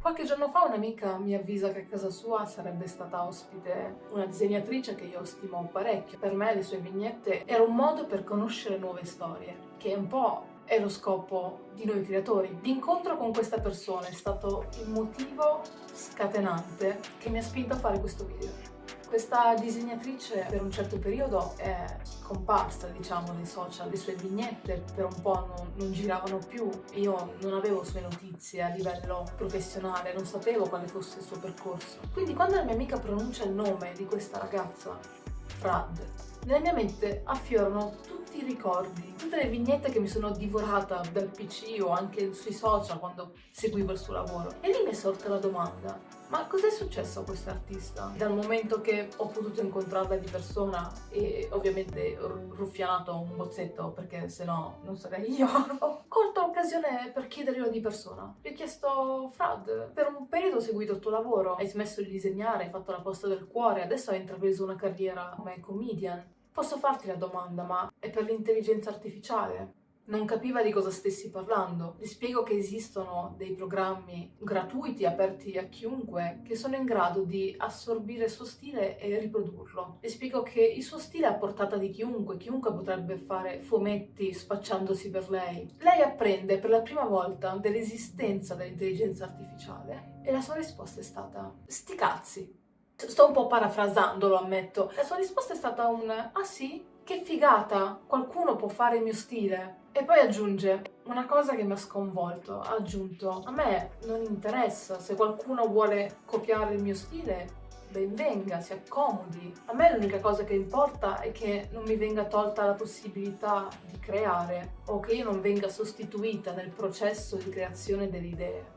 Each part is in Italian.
Qualche giorno fa un'amica mi avvisa che a casa sua sarebbe stata ospite una disegnatrice che io stimo parecchio. Per me le sue vignette erano un modo per conoscere nuove storie, che un po' è lo scopo di noi creatori. L'incontro con questa persona è stato il motivo scatenante che mi ha spinto a fare questo video. Questa disegnatrice per un certo periodo è scomparsa, diciamo, nei social. Le sue vignette per un po' non giravano più. Io non avevo sue notizie a livello professionale, non sapevo quale fosse il suo percorso. Quindi quando la mia amica pronuncia il nome di questa ragazza, Frad, nella mia mente affiorano tutti i ricordi, tutte le vignette che mi sono divorata dal PC o anche sui social quando seguivo il suo lavoro. E lì mi è sorta la domanda: ma cos'è successo a questa artista? Dal momento che ho potuto incontrarla di persona e ovviamente ruffianato un bozzetto, perché se no non sarei io, ho colto l'occasione per chiederglielo di persona. Gli ho chiesto: Frad, per un periodo ho seguito il tuo lavoro, hai smesso di disegnare, hai fatto la posta del cuore, adesso hai intrapreso una carriera come comedian. Posso farti la domanda, ma è per l'intelligenza artificiale? Non capiva di cosa stessi parlando. Le spiego che esistono dei programmi gratuiti aperti a chiunque che sono in grado di assorbire il suo stile e riprodurlo. Le spiego che il suo stile è a portata di chiunque potrebbe fare fumetti spacciandosi per lei. Lei apprende per la prima volta dell'esistenza dell'intelligenza artificiale e la sua risposta è stata: sti cazzi. Sto un po' parafrasando, lo ammetto. La sua risposta è stata un: ah sì? Che figata, qualcuno può fare il mio stile. E poi aggiunge una cosa che mi ha sconvolto, ha aggiunto: a me non interessa, se qualcuno vuole copiare il mio stile, ben venga, si accomodi. A me l'unica cosa che importa è che non mi venga tolta la possibilità di creare o che io non venga sostituita nel processo di creazione delle idee.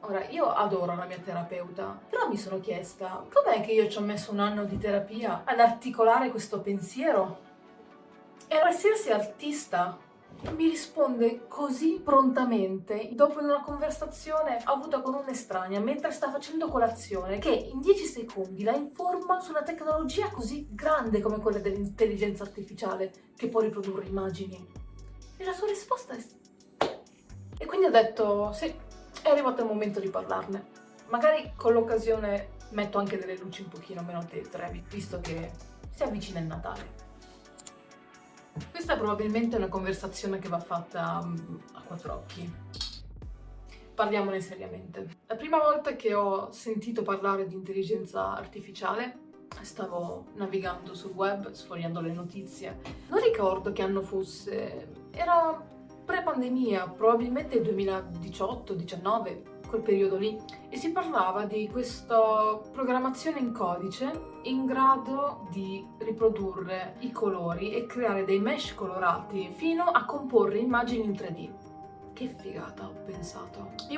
Ora, io adoro la mia terapeuta, però mi sono chiesta: com'è che io ci ho messo un anno di terapia ad articolare questo pensiero? E qualsiasi artista mi risponde così prontamente dopo una conversazione avuta con un'estranea mentre sta facendo colazione, che in 10 secondi la informa su una tecnologia così grande come quella dell'intelligenza artificiale che può riprodurre immagini. E la sua risposta è... E quindi ho detto: sì, è arrivato il momento di parlarne. Magari con l'occasione metto anche delle luci un pochino meno tetre, visto che si avvicina il Natale. Questa è probabilmente una conversazione che va fatta a quattro occhi. Parliamone seriamente. La prima volta che ho sentito parlare di intelligenza artificiale stavo navigando sul web, sfogliando le notizie. Non ricordo che anno fosse, era pre-pandemia, probabilmente il 2018-19, quel periodo lì, e si parlava di questa programmazione in codice in grado di riprodurre i colori e creare dei mesh colorati fino a comporre immagini in 3D. Che figata, ho pensato. Mi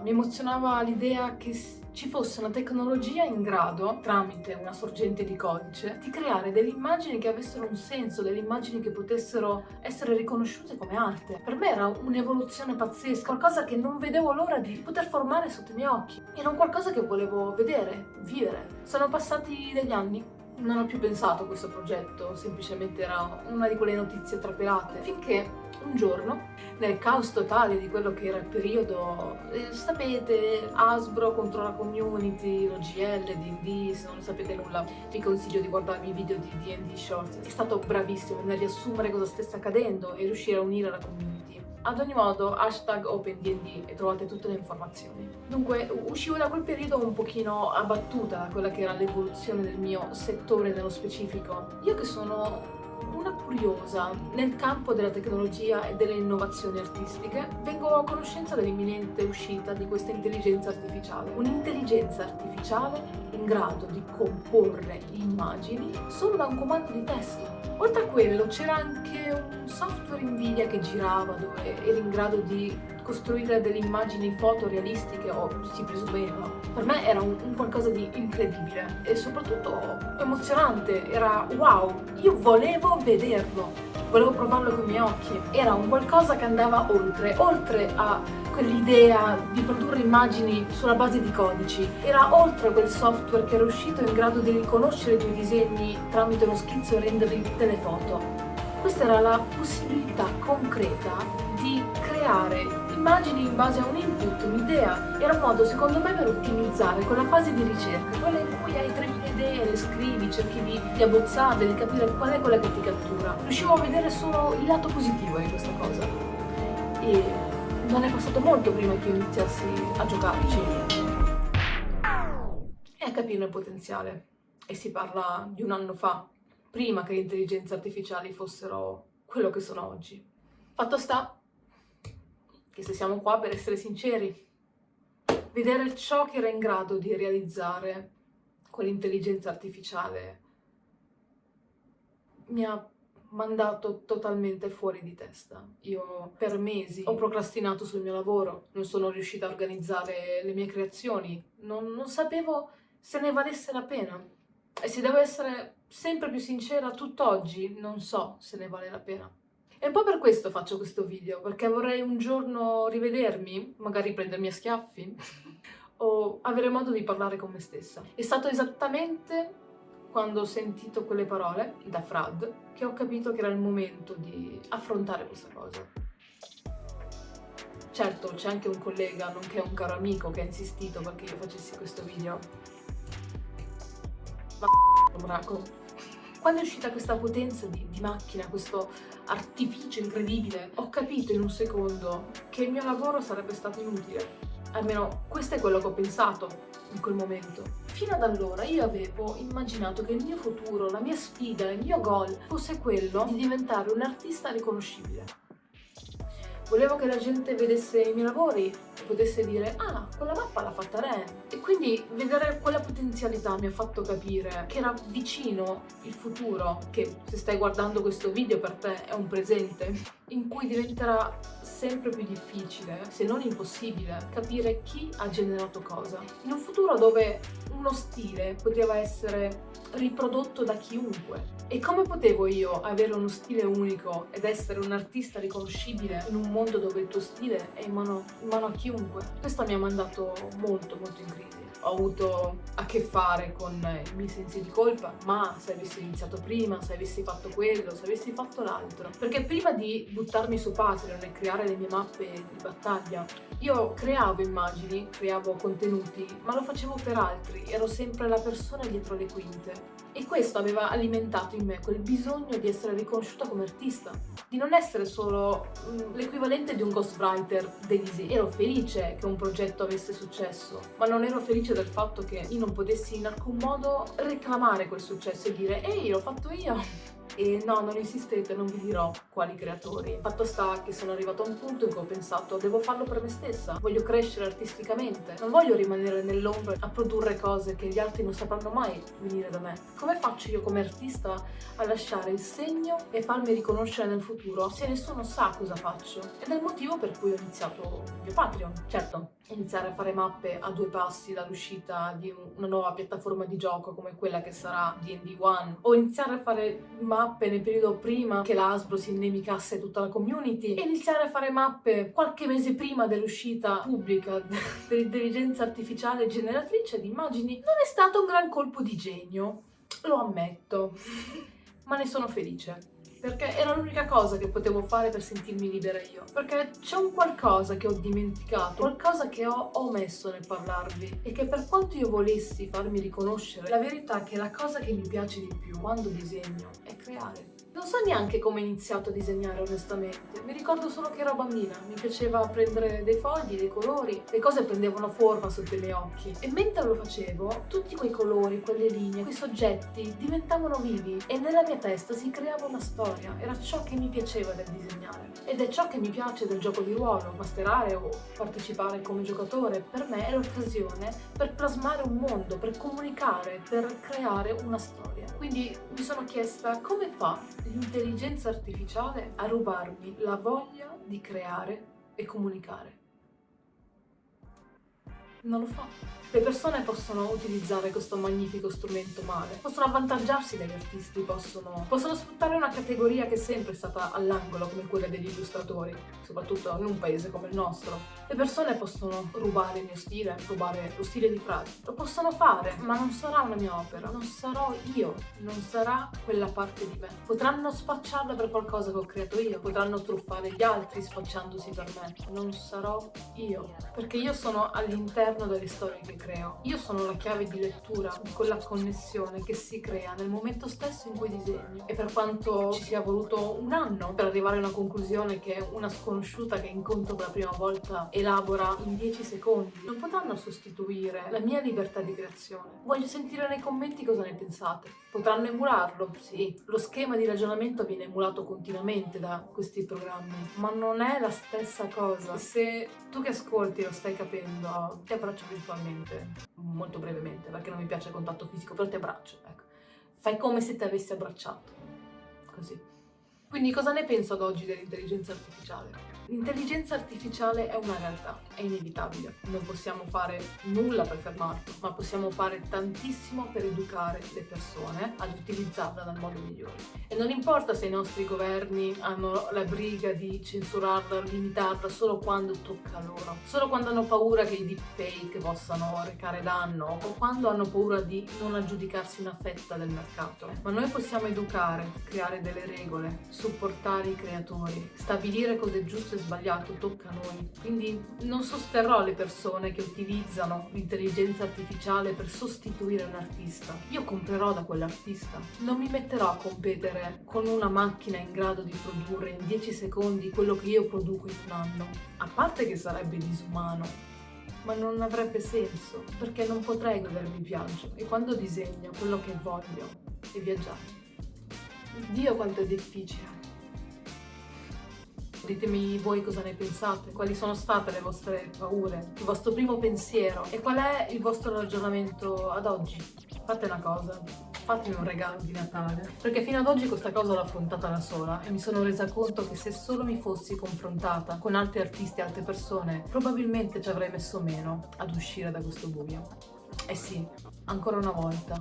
emozionava l'idea che ci fosse una tecnologia in grado, tramite una sorgente di codice, di creare delle immagini che avessero un senso, delle immagini che potessero essere riconosciute come arte. Per me era un'evoluzione pazzesca, qualcosa che non vedevo l'ora di poter formare sotto i miei occhi. Era un qualcosa che volevo vedere, vivere. Sono passati degli anni. Non ho più pensato a questo progetto, semplicemente era una di quelle notizie trapelate, finché un giorno, nel caos totale di quello che era il periodo, sapete, Hasbro contro la community, l'OGL, D&D, se non sapete nulla vi consiglio di guardarvi i video di D&D Shorts. È stato bravissimo nel riassumere cosa stesse accadendo e riuscire a unire la community. Ad ogni modo, #OpenDND e trovate tutte le informazioni. Dunque, uscivo da quel periodo un pochino abbattuta da quella che era l'evoluzione del mio settore nello specifico. Io che sono una curiosa nel campo della tecnologia e delle innovazioni artistiche, vengo a conoscenza dell'imminente uscita di questa intelligenza artificiale. Un'intelligenza artificiale in grado di comporre immagini solo da un comando di testo. Oltre a quello c'era anche un software Nvidia che girava dove era in grado di costruire delle immagini fotorealistiche, o si presumeva. Per me era un qualcosa di incredibile e soprattutto emozionante, era wow, io volevo vederlo, volevo provarlo con i miei occhi, era un qualcosa che andava oltre a quell'idea di produrre immagini sulla base di codici, era oltre a quel software che era uscito in grado di riconoscere i tuoi disegni tramite uno schizzo e renderli delle foto. Questa era la possibilità concreta di creare immagini in base a un input, un'idea. Era un modo secondo me per ottimizzare quella fase di ricerca, quella in cui hai 3000 idee, le scrivi, cerchi di abbozzarle, di capire qual è quella che ti cattura. Riuscivo a vedere solo il lato positivo di questa cosa. E non è passato molto prima che io iniziassi a giocarci e a capirne il potenziale. E si parla di un anno fa, prima che le intelligenze artificiali fossero quello che sono oggi. Fatto sta che se siamo qua per essere sinceri, vedere ciò che era in grado di realizzare quell'intelligenza artificiale mi ha mandato totalmente fuori di testa. Io per mesi ho procrastinato sul mio lavoro, non sono riuscita a organizzare le mie creazioni, non sapevo se ne valesse la pena. E se devo essere sempre più sincera, tutt'oggi non so se ne vale la pena. E un po' per questo faccio questo video, perché vorrei un giorno rivedermi, magari prendermi a schiaffi, o avere modo di parlare con me stessa. È stato esattamente quando ho sentito quelle parole da Frad che ho capito che era il momento di affrontare questa cosa. Certo, c'è anche un collega, nonché un caro amico, che ha insistito perché io facessi questo video. Braco. Quando è uscita questa potenza di macchina, questo artificio incredibile, ho capito in un secondo che il mio lavoro sarebbe stato inutile. Almeno questo è quello che ho pensato in quel momento. Fino ad allora io avevo immaginato che il mio futuro, la mia sfida, il mio goal fosse quello di diventare un artista riconoscibile. Volevo che la gente vedesse i miei lavori e potesse dire «Ah, quella mappa l'ha fatta Ren». E quindi vedere quella potenzialità mi ha fatto capire che era vicino il futuro, che se stai guardando questo video per te è un presente, in cui diventerà sempre più difficile, se non impossibile, capire chi ha generato cosa. In un futuro dove uno stile poteva essere riprodotto da chiunque. E come potevo io avere uno stile unico ed essere un artista riconoscibile in un mondo dove il tuo stile è in mano a chiunque? Questo mi ha mandato molto in crisi. Ho avuto a che fare con i miei sensi di colpa, ma se avessi iniziato prima, se avessi fatto quello, se avessi fatto l'altro. Perché prima di buttarmi su Patreon e creare le mie mappe di battaglia, io creavo immagini, creavo contenuti, ma lo facevo per altri, ero sempre la persona dietro le quinte. E questo aveva alimentato in me quel bisogno di essere riconosciuta come artista, di non essere solo l'equivalente di un ghostwriter dei disegni. Ero felice che un progetto avesse successo, ma non ero felice del fatto che io non potessi in alcun modo reclamare quel successo e dire «Ehi, l'ho fatto io!» E no, non insistete, non vi dirò quali creatori. Fatto sta che sono arrivata a un punto in cui ho pensato devo farlo per me stessa, voglio crescere artisticamente, non voglio rimanere nell'ombra a produrre cose che gli altri non sapranno mai venire da me. Come faccio io come artista a lasciare il segno e farmi riconoscere nel futuro se nessuno sa cosa faccio? Ed è il motivo per cui ho iniziato il mio Patreon. Certo, iniziare a fare mappe a 2 passi dall'uscita di una nuova piattaforma di gioco come quella che sarà D&D One, o iniziare a fare mappe nel periodo prima che la Hasbro si innemicasse tutta la community, e iniziare a fare mappe qualche mese prima dell'uscita pubblica dell'intelligenza artificiale generatrice di immagini non è stato un gran colpo di genio, lo ammetto, ma ne sono felice. Perché era l'unica cosa che potevo fare per sentirmi libera io. Perché c'è un qualcosa che ho dimenticato, qualcosa che ho omesso nel parlarvi, e che per quanto io volessi farmi riconoscere, la verità è che la cosa che mi piace di più quando disegno è creare. Non so neanche come ho iniziato a disegnare onestamente, mi ricordo solo che ero bambina, mi piaceva prendere dei fogli, dei colori, le cose prendevano forma sotto i miei occhi e mentre lo facevo tutti quei colori, quelle linee, quei soggetti diventavano vivi e nella mia testa si creava una storia, era ciò che mi piaceva del disegnare ed è ciò che mi piace del gioco di ruolo, masterare o partecipare come giocatore. Per me è l'occasione per plasmare un mondo, per comunicare, per creare una storia. Quindi mi sono chiesta come fa l'intelligenza artificiale a rubarmi la voglia di creare e comunicare. Non lo fa. Le persone possono utilizzare questo magnifico strumento male, possono avvantaggiarsi dagli artisti, possono sfruttare una categoria che è sempre stata all'angolo come quella degli illustratori, soprattutto in un paese come il nostro. Le persone possono rubare il mio stile, rubare lo stile di Fradi, lo possono fare, ma non sarà una mia opera, non sarò io, non sarà quella parte di me. Potranno spacciarla per qualcosa che ho creato io, potranno truffare gli altri spacciandosi per me, non sarò io, perché io sono all'interno delle storie che creo. Io sono la chiave di lettura di quella connessione che si crea nel momento stesso in cui disegno. E per quanto ci sia voluto un anno per arrivare a una conclusione che una sconosciuta che incontro per la prima volta elabora in 10 secondi, non potranno sostituire la mia libertà di creazione. Voglio sentire nei commenti cosa ne pensate. Potranno emularlo? Sì. Lo schema di ragionamento viene emulato continuamente da questi programmi, ma non è la stessa cosa. Se tu che ascolti lo stai capendo, ti abbraccio virtualmente, molto brevemente, perché non mi piace il contatto fisico, però ti abbraccio, ecco. Fai come se ti avessi abbracciato, così. Quindi cosa ne penso ad oggi dell'intelligenza artificiale? L'intelligenza artificiale è una realtà, è inevitabile, non possiamo fare nulla per fermarlo, ma possiamo fare tantissimo per educare le persone ad utilizzarla nel modo migliore. E non importa se i nostri governi hanno la briga di censurarla, limitarla solo quando tocca loro, solo quando hanno paura che i deepfake possano recare danno o quando hanno paura di non aggiudicarsi una fetta del mercato. Ma noi possiamo educare, creare delle regole, supportare i creatori, stabilire cosa è giusto e sbagliato, tocca a noi. Quindi non sosterrò le persone che utilizzano l'intelligenza artificiale per sostituire un artista. Io comprerò da quell'artista. Non mi metterò a competere con una macchina in grado di produrre in 10 secondi quello che io produco in un anno. A parte che sarebbe disumano, ma non avrebbe senso, perché non potrei godermi il viaggio e quando disegno quello che voglio è viaggiare. Dio quanto è difficile. Ditemi voi cosa ne pensate, quali sono state le vostre paure, il vostro primo pensiero e qual è il vostro ragionamento ad oggi. Fate una cosa, fatemi un regalo di Natale, perché fino ad oggi questa cosa l'ho affrontata da sola e mi sono resa conto che se solo mi fossi confrontata con altri artisti e altre persone, probabilmente ci avrei messo meno ad uscire da questo buio. Eh sì, ancora una volta.